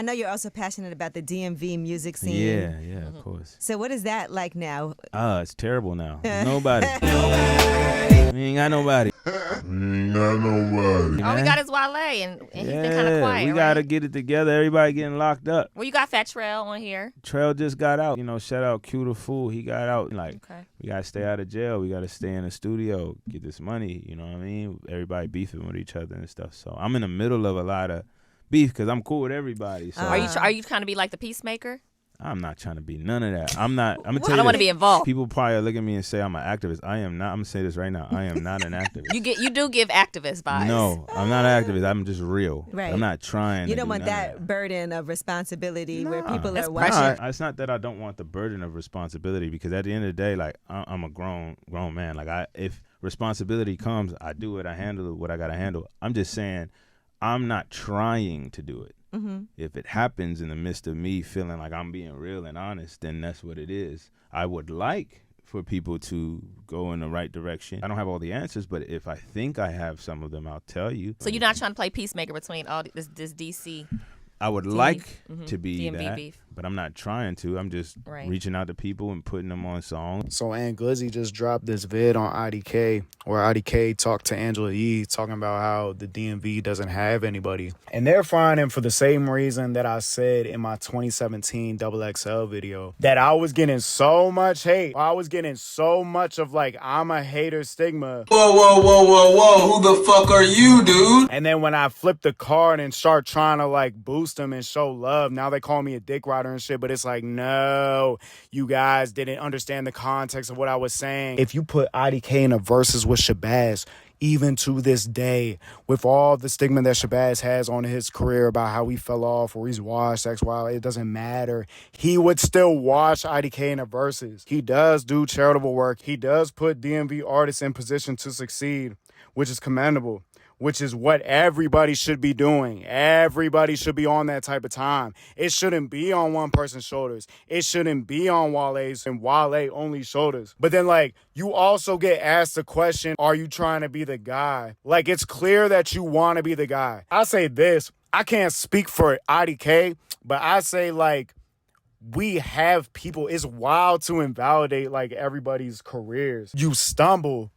I know you're also passionate about the DMV music scene. Yeah, of course. So what is that like now? It's terrible now. Nobody. We ain't got nobody. All we got is Wale, and he's been kind of quiet. We gotta get it together. Everybody getting locked up. Well, you got Fat Trail on here. Trail just got out. Shout out Q the Fool. He got out. We gotta stay out of jail. We gotta stay in the studio, get this money. You know what I mean? Everybody beefing with each other and stuff. So I'm in the middle of a lot of beef because I'm cool with everybody. So Are you trying to be like the peacemaker? I'm not trying to be none of that. I'm not. I'm gonna tell you. I don't want to be involved. People probably look at me and say I'm an activist. I am not. I'm gonna say this right now. I am not an activist. You do give activist vibes. No, I'm not an activist. I'm just real. Right. I'm not trying. You don't want that burden of responsibility where people are pressure. watching. It's not that I don't want the burden of responsibility because at the end of the day, like I'm a grown man. Like if responsibility comes, I do it. I handle what I gotta handle. I'm just saying, I'm not trying to do it. Mm-hmm. If it happens in the midst of me feeling like I'm being real and honest, then that's what it is. I would like for people to go in the right direction. I don't have all the answers, but if I think I have some of them, I'll tell you. So you're not trying to play peacemaker between all this DC? I would like to be DMV that, beef. but I'm not trying to. I'm just reaching out to people and putting them on songs. So Aunt Glizzy just dropped this vid on IDK where IDK talked to Angela Yee talking about how the DMV doesn't have anybody. And they're finding for the same reason that I said in my 2017 XXL video that I was getting so much hate. I was getting so much of I'm a hater stigma. Whoa. Who the fuck are you, dude? And then when I flip the card and start trying to boost them and show love, now they call me a dick rider and shit, but it's no, you guys didn't understand the context of what I was saying. If you put IDK in a verses with Shabazz, even to this day, with all the stigma that Shabazz has on his career about how he fell off or he's washed, X, Y, it doesn't matter. He would still watch IDK in a verses. He does do charitable work. He does put DMV artists in position to succeed, which is commendable, which is what everybody should be doing. Everybody should be on that type of time. It shouldn't be on one person's shoulders. It shouldn't be on Wale's and Wale only shoulders. But then, you also get asked the question, are you trying to be the guy? It's clear that you want to be the guy. I say this, I can't speak for IDK, but I say, we have people. It's wild to invalidate, everybody's careers. You stumble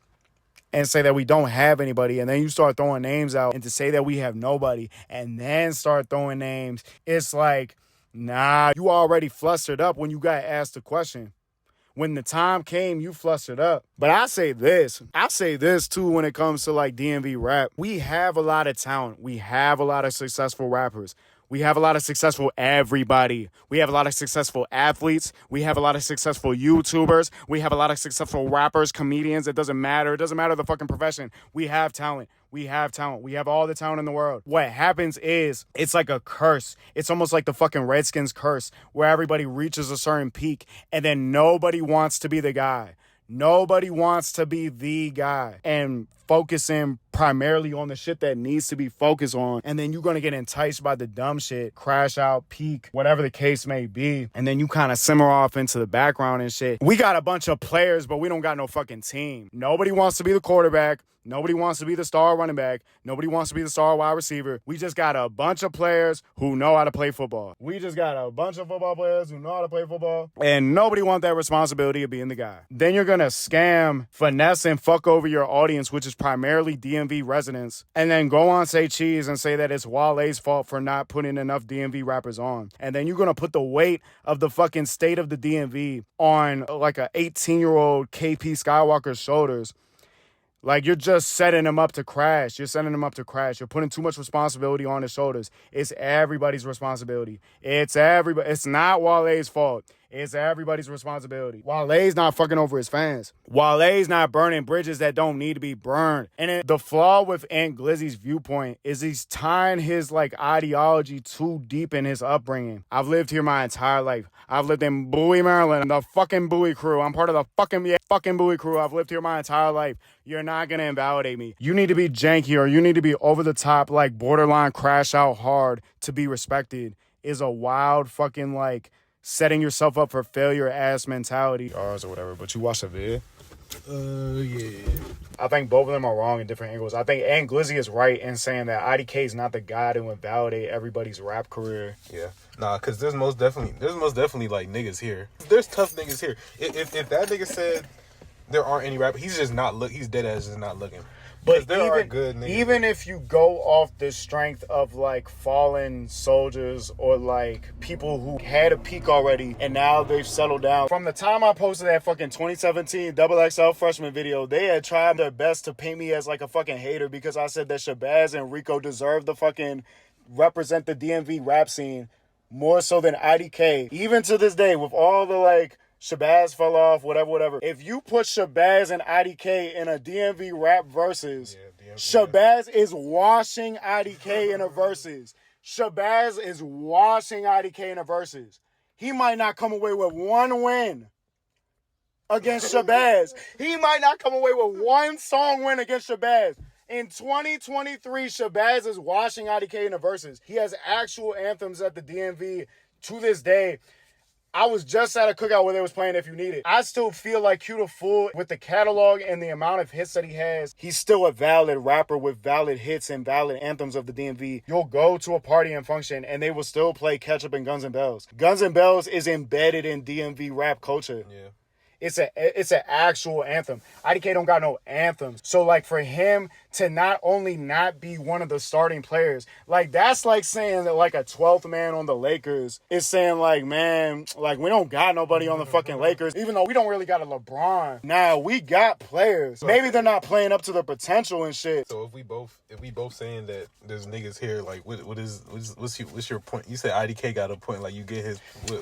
and say that we don't have anybody, and then you start throwing names out, and to say that we have nobody, and then start throwing names, it's nah, you already flustered up when you got asked the question. When the time came, you flustered up. But I say this too when it comes to DMV rap. We have a lot of talent. We have a lot of successful rappers. We have a lot of successful everybody. We have a lot of successful athletes. We have a lot of successful YouTubers. We have a lot of successful rappers, comedians. It doesn't matter. It doesn't matter the fucking profession. We have talent. We have talent. We have all the talent in the world. What happens is it's like a curse. It's almost like the fucking Redskins curse where everybody reaches a certain peak and then nobody wants to be the guy. Nobody wants to be the guy and focusing primarily on the shit that needs to be focused on. And then you're going to get enticed by the dumb shit, crash out, peak, whatever the case may be. And then you kind of simmer off into the background and shit. We got a bunch of players, but we don't got no fucking team. Nobody wants to be the quarterback. Nobody wants to be the star running back. Nobody wants to be the star wide receiver. We just got a bunch of players who know how to play football. We just got a bunch of football players who know how to play football. And nobody wants that responsibility of being the guy. Then you're going to scam, finesse, and fuck over your audience, which is primarily DMV residents. And then go on Say Cheese and say that it's Wale's fault for not putting enough DMV rappers on. And then you're going to put the weight of the fucking state of the DMV on like a 18-year-old KP Skywalker's shoulders. You're just setting him up to crash. You're setting him up to crash. You're putting too much responsibility on his shoulders. It's everybody's responsibility. It's everybody. It's not Wale's fault. It's everybody's responsibility. Wale's not fucking over his fans. Wale's not burning bridges that don't need to be burned. And the flaw with Aunt Glizzy's viewpoint is he's tying his ideology too deep in his upbringing. I've lived here my entire life. I've lived in Bowie, Maryland, the fucking Bowie crew. I'm part of the fucking Bowie crew. I've lived here my entire life. You're not gonna invalidate me. You need to be janky or you need to be over the top, borderline crash out hard to be respected is a wild fucking setting yourself up for failure ass mentality. Or whatever, but you watch the vid? Yeah. I think both of them are wrong in different angles. I think Ant Glizzy is right in saying that IDK is not the guy to invalidate everybody's rap career. Yeah. Nah, because there's most definitely like niggas here. There's tough niggas here. If that nigga said there aren't any rappers, he's just not he's dead ass just not looking. But there are good niggas. Even if you go off the strength of like fallen soldiers or like people who had a peak already and now they've settled down. From the time I posted that fucking 2017 XXL freshman video, they had tried their best to paint me as like a fucking hater because I said that Shabazz and Rico deserved to fucking represent the DMV rap scene more so than IDK. Even to this day, with all the like Shabazz fell off, whatever. If you put Shabazz and IDK in a DMV rap versus, Shabazz is washing IDK in a versus. Shabazz is washing IDK in a versus. He might not come away with one win against Shabazz. He might not come away with one song win against Shabazz. In 2023, Shabazz is washing IDK in the verses. He has actual anthems at the DMV to this day. I was just at a cookout where they was playing If You Need It. I still feel like Q the Fool, with the catalog and the amount of hits that he has, he's still a valid rapper with valid hits and valid anthems of the DMV. You'll go to a party and function and they will still play Ketchup and Guns N' Bells. Guns N' Bells is embedded in DMV rap culture. Yeah. It's an actual anthem. IDK don't got no anthems. So, like, for him to not only not be one of the starting players, like, that's like saying that, like, a 12th man on the Lakers is saying, like, man, like, we don't got nobody on the fucking Lakers, even though we don't really got a LeBron. Now, we got players. Maybe they're not playing up to their potential and shit. So if we both saying that there's niggas here, like, what's your point? You said IDK got a point, like, you get his...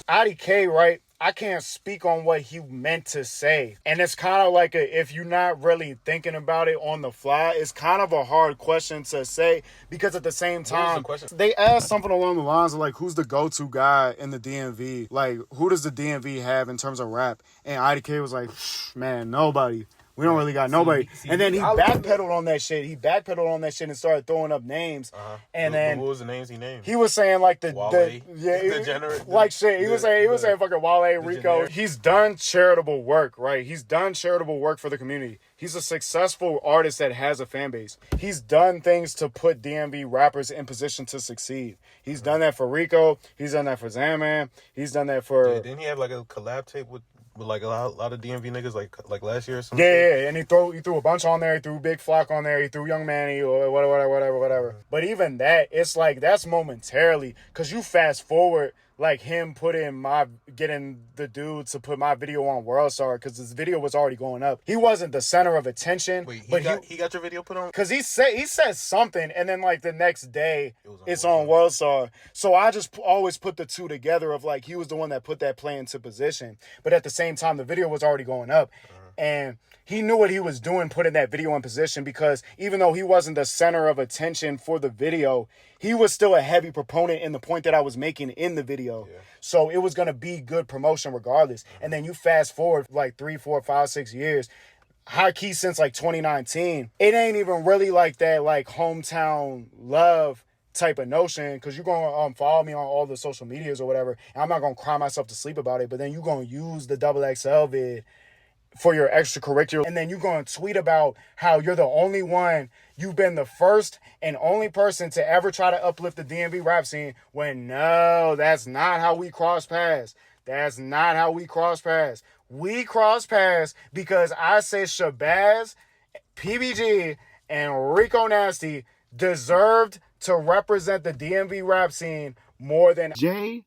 IDK, right? I can't speak on what he meant to say. And it's kind of like if you're not really thinking about it on the fly, it's kind of a hard question to say because at the same time, they asked something along the lines of like, who's the go-to guy in the DMV? Like, who does the DMV have in terms of rap? And IDK was like, man, nobody. We don't really got nobody. And then he backpedaled on that shit. And started throwing up names. And then what was the names he named? He was saying like Degenerate. He was saying fucking Wale, Rico. He's done charitable work, right? He's done charitable work for the community. He's a successful artist that has a fan base. He's done things to put DMV rappers in position to succeed. He's done that for Rico. He's done that for Zaman. He's done that for... Didn't he have like a collab tape with like a lot of DMV niggas like last year or something? Yeah, and he threw a bunch on there. He threw Big Flock on there. He threw Young Manny or whatever. But even that, it's like that's momentarily, because you fast forward like him getting the dude to put my video on World Star because this video was already going up. He wasn't the center of attention. Wait, he got your video put on? Because he said something, and then like the next day it's on World Star. So I just always put the two together of like he was the one that put that play into position. But at the same time, the video was already going up. And he knew what he was doing putting that video in position because even though he wasn't the center of attention for the video, he was still a heavy proponent in the point that I was making in the video. Yeah. So it was going to be good promotion regardless. And then you fast forward like 3, 4, 5, 6 years, high key since like 2019, it ain't even really like that like hometown love type of notion because you're going to follow me on all the social medias or whatever. And I'm not going to cry myself to sleep about it, but then you're going to use the XXL vid for your extracurricular. And then you're going to tweet about how you're the only one, you've been the first and only person to ever try to uplift the DMV rap scene when no, that's not how we cross paths. That's not how we cross paths. We cross paths because I say Shabazz, PBG, and Rico Nasty deserved to represent the DMV rap scene more than Jay.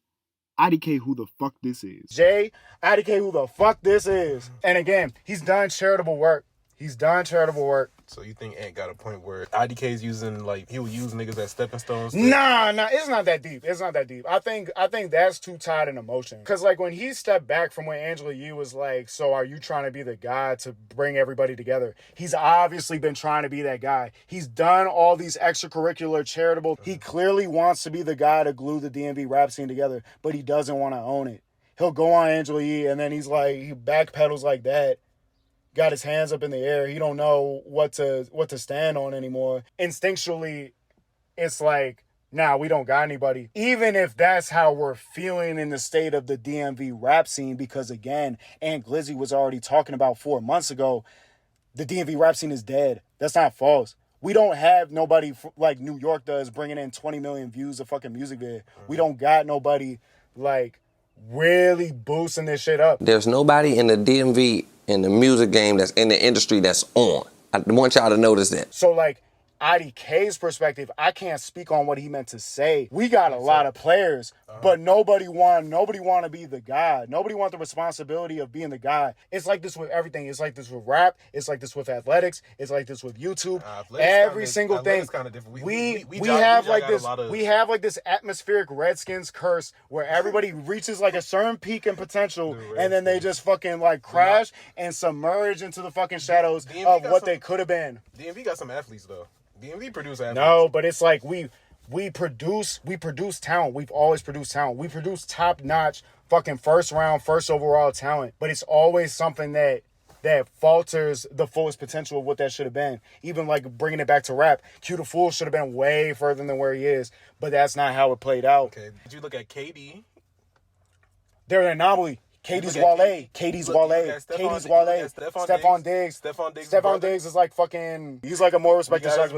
IDK, who the fuck this is? Jay, IDK, who the fuck this is? And again, he's done charitable work. So you think Ant got a point where IDK's using, like, he'll use niggas as stepping stones? Nah, it's not that deep. I think that's too tied in emotion. Because, like, when he stepped back from when Angela Yee was like, so are you trying to be the guy to bring everybody together? He's obviously been trying to be that guy. He's done all these extracurricular charitable. He clearly wants to be the guy to glue the DMV rap scene together, but he doesn't want to own it. He'll go on Angela Yee, and then he's like, he backpedals like that. Got his hands up in the air. He don't know what to stand on anymore. Instinctually, it's like, nah, we don't got anybody. Even if that's how we're feeling in the state of the DMV rap scene, because again, Ant Glizzy was already talking about 4 months ago, the DMV rap scene is dead. That's not false. We don't have nobody like New York does bringing in 20 million views of fucking music video. We don't got nobody like really boosting this shit up. There's nobody in the DMV in the music game that's in the industry that's on. I want y'all to notice that. So like IDK's perspective, I can't speak on what he meant to say. We got a lot of players, but nobody want to be the guy. Nobody want the responsibility of being the guy. It's like this with everything. It's like this with rap. It's like this with athletics. It's like this with YouTube. Every single thing. We have like this atmospheric Redskins curse where everybody reaches like a certain peak in potential, and then they just fucking like crash and submerge into the fucking shadows of what they could have been. DMV got some athletes though. DMV produce athletes. No, but it's like we produce talent. We've always produced talent. We produce top-notch fucking first round, first overall talent. But it's always something that falters the fullest potential of what that should have been. Even like bringing it back to rap, Q the Fool should have been way further than where he is. But that's not how it played out. Okay. Did you look at KD? They're an anomaly. Katie's Wale. Katie's Wale. Stephon Diggs. Stephon Diggs is like fucking. He's like a more respected shot.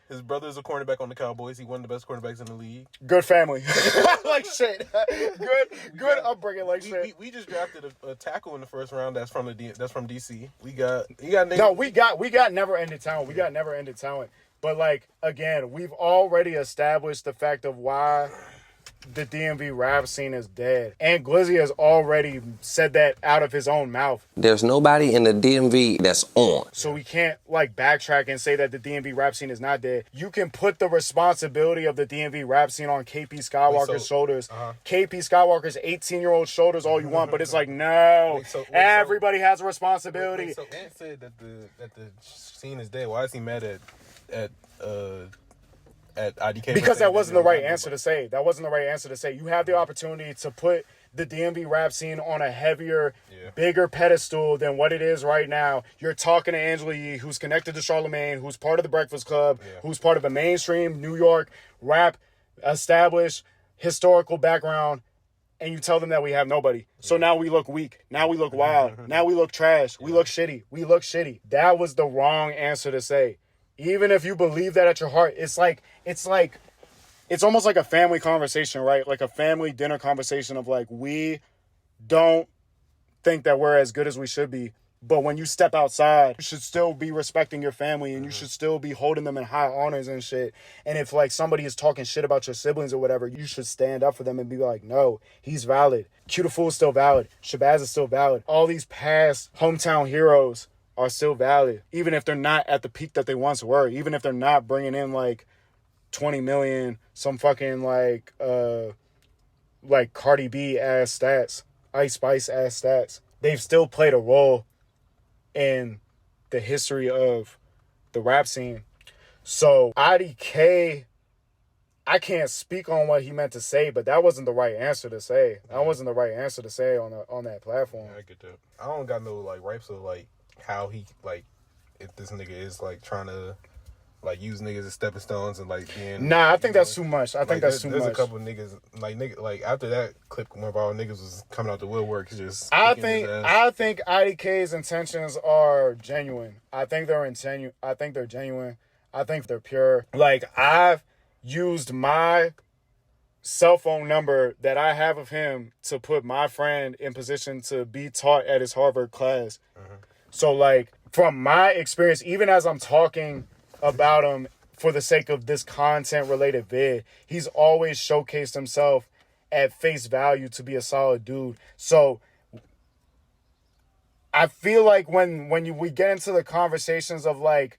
His brother's a cornerback on the Cowboys. He one of the best cornerbacks in the league. Good family. Like shit. Good upbringing. Like shit. We just drafted a tackle in the first round. That's from DC. We got niggas. No, we got never ended talent. We got never ended talent. But like again, we've already established the fact of why the DMV rap scene is dead. And Glizzy has already said that out of his own mouth. There's nobody in the DMV that's on. So we can't like backtrack and say that the DMV rap scene is not dead. You can put the responsibility of the DMV rap scene on KP Skywalker's shoulders. KP Skywalker's 18-year-old shoulders all you want, but it's like, no, everybody has a responsibility. So Ant said that the scene is dead. Why is he mad at IDK? Because that wasn't the right answer to say. That wasn't the right answer to say. You have the opportunity to put the DMV rap scene on a heavier, bigger pedestal than what it is right now. You're talking to Angela Yee, who's connected to Charlemagne, who's part of the Breakfast Club, who's part of a mainstream New York rap established historical background, and you tell them that we have nobody. So now we look weak. Now we look wild. Now we look trash. We look shitty. We look shitty. That was the wrong answer to say. Even if you believe that at your heart, it's almost like a family conversation, right? Like a family dinner conversation of like, we don't think that we're as good as we should be. But when you step outside, you should still be respecting your family and you should still be holding them in high honors and shit. And if like somebody is talking shit about your siblings or whatever, you should stand up for them and be like, no, he's valid. Q the Fool is still valid. Shabazz is still valid. All these past hometown heroes are still valid, even if they're not at the peak that they once were, even if they're not bringing in like 20 million, some fucking like Cardi B ass stats, Ice Spice ass stats. They've still played a role in the history of the rap scene. So IDK, I can't speak on what he meant to say, but that wasn't the right answer to say. That wasn't the right answer to say on that platform. Yeah, I get that. I don't got no like rights of like how he like if this nigga is like trying to like use niggas as stepping stones and like being. Nah, I think that's too much. I think that's too much. There's a couple niggas like after that clip went viral, niggas was coming out the woodwork just. I think IDK's intentions are genuine. I think they're genuine. I think they're pure. Like I've used my cell phone number that I have of him to put my friend in position to be taught at his Harvard class. So like from my experience, even as I'm talking about him for the sake of this content related vid, he's always showcased himself at face value to be a solid dude. So I feel like when we get into the conversations of like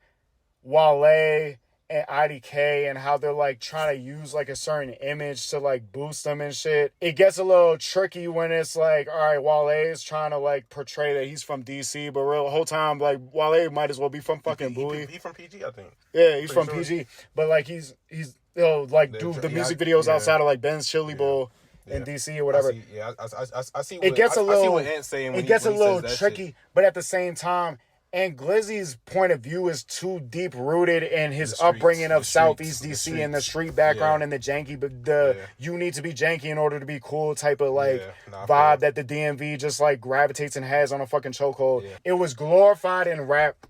Wale and IDK and how they're like trying to use like a certain image to like boost them and shit, it gets a little tricky when it's like, all right, Wale is trying to like portray that he's from DC, but the whole time like Wale might as well be from fucking Bowie. He from PG, I think. Yeah, he's from PG, but like he's like do the music videos outside of like Ben's Chili Bowl in DC or whatever. I see. It gets a little. I see what Ant's saying. It gets a little tricky, but at the same time. And Glizzy's point of view is too deep rooted in his upbringing of Southeast DC and the street background and the janky, but you need to be janky in order to be cool type of like vibe that the DMV just like gravitates and has on a fucking chokehold. It was glorified in rap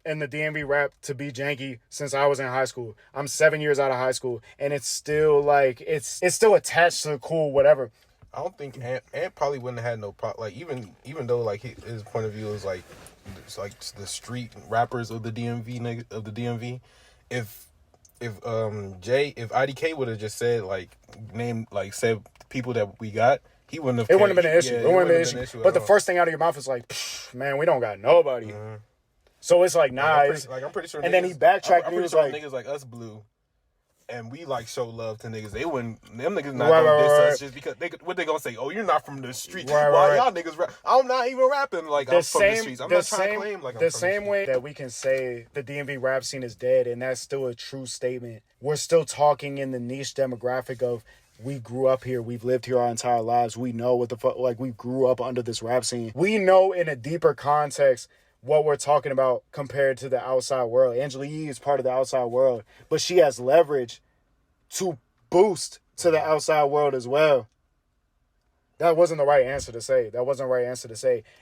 in the DMV rap to be janky since I was in high school. I'm 7 years out of high school, and it's still like it's still attached to cool whatever. I don't think Ant probably wouldn't have had no problem. Like even though like his point of view is like it's like the street rappers of the DMV. If IDK would have just said said people that we got, he wouldn't have. It wouldn't have been an issue. Yeah, it wouldn't have been an issue. But the first thing out of your mouth is like, man, we don't got nobody. Mm-hmm. So it's like, nah. I'm pretty sure. And then he backtracked and he was like, niggas like us blue. And we like show love to niggas. They wouldn't. Them niggas not gonna diss us just because what they gonna say? Oh, you're not from the street. Why y'all niggas rap? I'm not even rapping like I'm from the streets. I'm not trying to claim like I'm from the streets. The same way that we can say the DMV rap scene is dead, and that's still a true statement. We're still talking in the niche demographic of we grew up here, we've lived here our entire lives. We know what the fuck. Like we grew up under this rap scene. We know in a deeper context what we're talking about compared to the outside world. Angela Yee is part of the outside world, but she has leverage to boost to the outside world as well. That wasn't the right answer to say.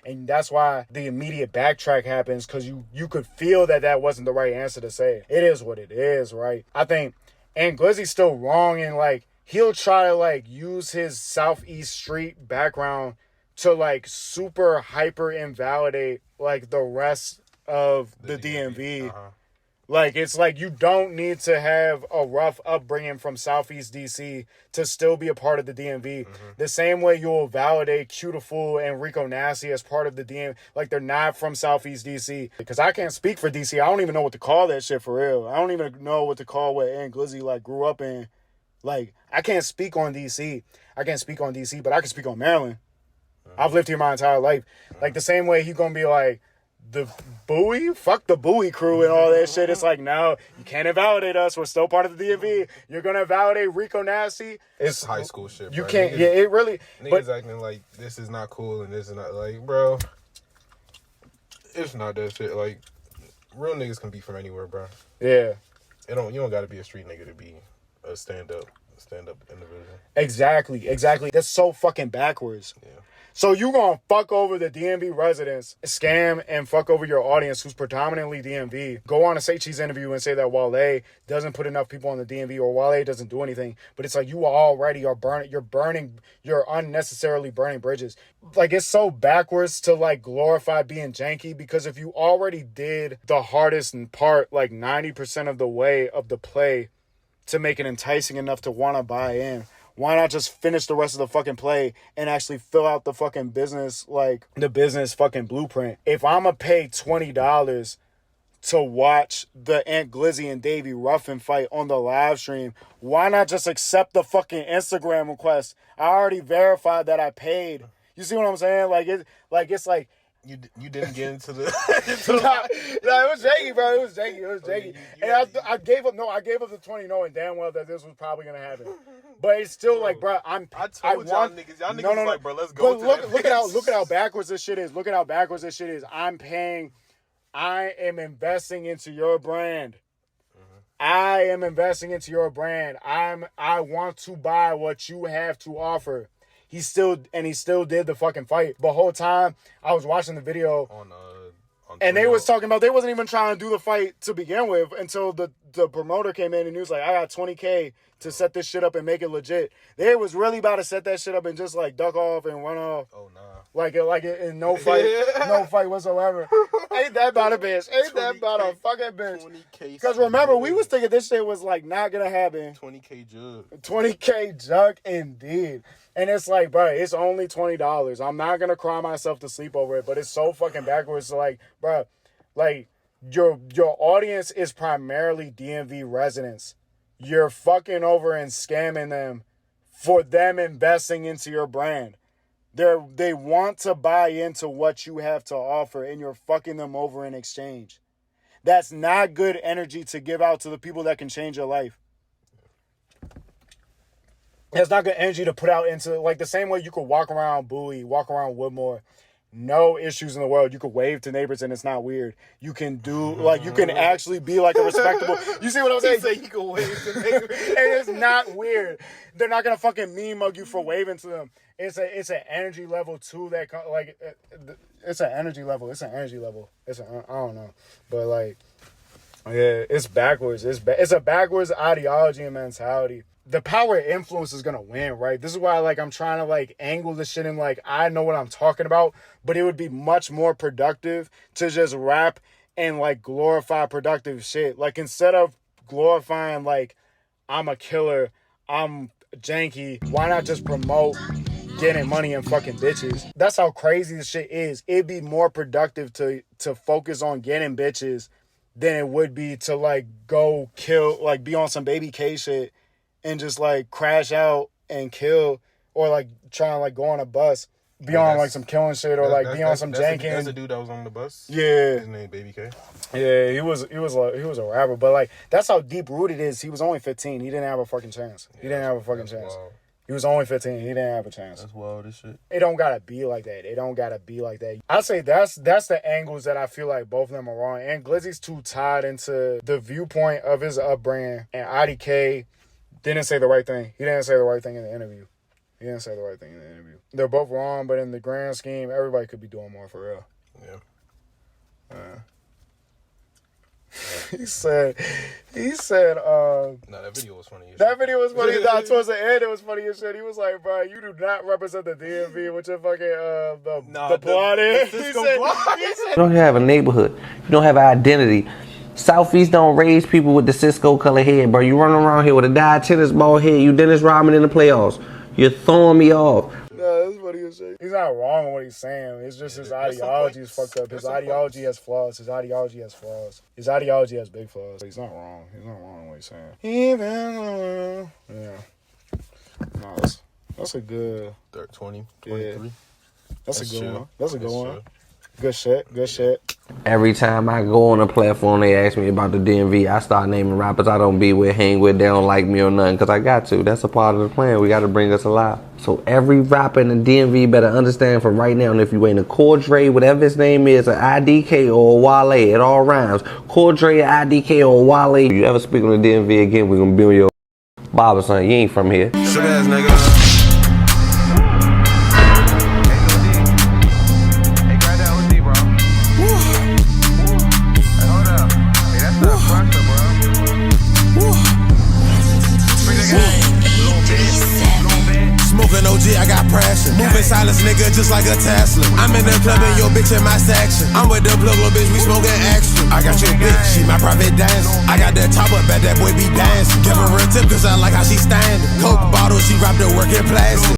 And that's why the immediate backtrack happens, because you could feel that wasn't the right answer to say. It is what it is, right? I think and Glizzy's still wrong in like he'll try to like use his Southeast Street background to like super hyper invalidate like the rest of the DMV. Uh-huh. Like it's like you don't need to have a rough upbringing from Southeast DC to still be a part of the DMV. Mm-hmm. The same way you'll validate Cutiful and Rico Nasty as part of the DMV. Like they're not from Southeast DC. Because I can't speak for DC. I don't even know what to call that shit for real. I don't even know what to call what Ant Glizzy like grew up in. Like I can't speak on DC. But I can speak on Maryland. I've lived here my entire life. Like the same way he's gonna be like the Bowie, fuck the Bowie crew and all that shit. It's like, no, you can't invalidate us. We're still part of the DMV. You're gonna validate Rico Nasty. It's high school shit, bro. You can't. Niggas, yeah, it really. Niggas acting like this is not cool and this is not like, bro. It's not that shit. Like real niggas can be from anywhere, bro. Yeah. You don't got to be a street nigga to be a stand up individual. Exactly. That's so fucking backwards. Yeah. So you gonna fuck over the DMV residents, scam and fuck over your audience who's predominantly DMV. Go on a Say Cheese interview and say that Wale doesn't put enough people on the DMV or Wale doesn't do anything. But it's like you already are you're unnecessarily burning bridges. Like it's so backwards to like glorify being janky, because if you already did the hardest part, like 90% of the way of the play to make it enticing enough to want to buy in, why not just finish the rest of the fucking play and actually fill out the fucking business, like the business fucking blueprint? If I'm going to pay $20 to watch the Ant Glizzy and Davey Ruffin fight on the live stream, why not just accept the fucking Instagram request? I already verified that I paid. You see what I'm saying? It's like, You didn't get into the... it was janky, bro. It was janky. I gave up the 20 knowing damn well that this was probably going to happen. But it's still like, bro, y'all niggas no. Like, bro, let's go. But look at how backwards this shit is. I am investing into your brand. I am investing into your brand. I want to buy what you have to offer. He still did the fucking fight. The whole time I was watching the video on and they was talking about they wasn't even trying to do the fight to begin with until the promoter came in and he was like, I got $20K to set this shit up and make it legit. They was really about to set that shit up and just like duck off and run off. Oh nah. Like it in no fight, no fight whatsoever. Ain't that about a bitch? Ain't that about a fucking bitch? 20K. Because remember, we was thinking this shit was like not gonna happen. 20K jug. 20K jug indeed. And it's like, bro, it's only $20. I'm not gonna cry myself to sleep over it, but it's so fucking backwards. Like, bro, like your audience is primarily DMV residents. You're fucking over and scamming them for them investing into your brand. They want to buy into what you have to offer, and you're fucking them over in exchange. That's not good energy to give out to the people that can change your life. That's not good energy to put out into, like, the same way you could walk around Bowie, walk around Woodmore, no issues in the world. You could wave to neighbors and it's not weird. You can do, like, you can actually be like a respectable, you see what I'm saying? He said you can wave to neighbors. And it's not weird. They're not gonna fucking mean mug you for waving to them. It's an energy level too that, like, it's an energy level. It's an energy level. I don't know. But, like, yeah, it's backwards. It's a backwards ideology and mentality. The power influence is gonna win, right? This is why, like, I'm trying to, like, angle this shit in, like, I know what I'm talking about, but it would be much more productive to just rap and, like, glorify productive shit. Like, instead of glorifying, like, I'm a killer, I'm janky, why not just promote getting money and fucking bitches? That's how crazy this shit is. It'd be more productive to focus on getting bitches than it would be to, like, go kill, like, be on some Baby K shit and just, like, crash out and kill, or, like, try and, like, go on a bus, be on, like, some killing shit, or, like, be on some janking. That's the dude that was on the bus? Yeah. His name Baby K? Yeah, he was a rapper, but, like, that's how deep-rooted it is. He was only 15. He didn't have a fucking chance. He didn't have a fucking chance. Wild. He was only 15. He didn't have a chance. That's wild as shit. It don't gotta be like that. It don't gotta be like that. I say that's the angles that I feel like both of them are wrong. And Glizzy's too tied into the viewpoint of his upbringing, and IDK didn't say the right thing. He didn't say the right thing in the interview. They're both wrong, but in the grand scheme, everybody could be doing more for real. Yeah. He said, No, that video was funny as shit. That video was funny. Towards the end, it was funny as shit. He was like, bro, you do not represent the DMV with your fucking, the blonde hair. He said, You don't have a neighborhood. You don't have an identity. Southeast don't raise people with the Cisco color head, bro. You run around here with a dyed tennis ball head. You Dennis Rodman in the playoffs. You're throwing me off. No, that's funny as shit. He's not wrong in what he's saying. It's just his ideology is fucked up. His ideology has flaws. His ideology has big flaws. He's not wrong. He's not wrong in what he's saying. Yeah. No, that's a good... 20, 23. Yeah. That's a good one. That's a good one. Good shit. Every time I go on a platform, they ask me about the DMV. I start naming rappers I don't be with, hang with, they don't like me or nothing, because I got to. That's a part of the plan. We got to bring us alive. So every rapper in the DMV better understand from right now, and if you ain't a Cordray, whatever his name is, an IDK or a Wale, it all rhymes. Cordray, IDK, or Wale. If you ever speak on the DMV again, we're going to be on your Bob, son. You ain't from here. Sugar ass nigga. Smoking OG, I got pressure. Moving silence, nigga, just like a Tesla. I'm in the club and your bitch in my section. I'm with the plug, little bitch, we smoking extra. I got your bitch, she my private dancer. I got that top up, bet that boy be dancing. Give her a tip, cause I like how she standing. Coke bottle, she wrapped her work in plastic.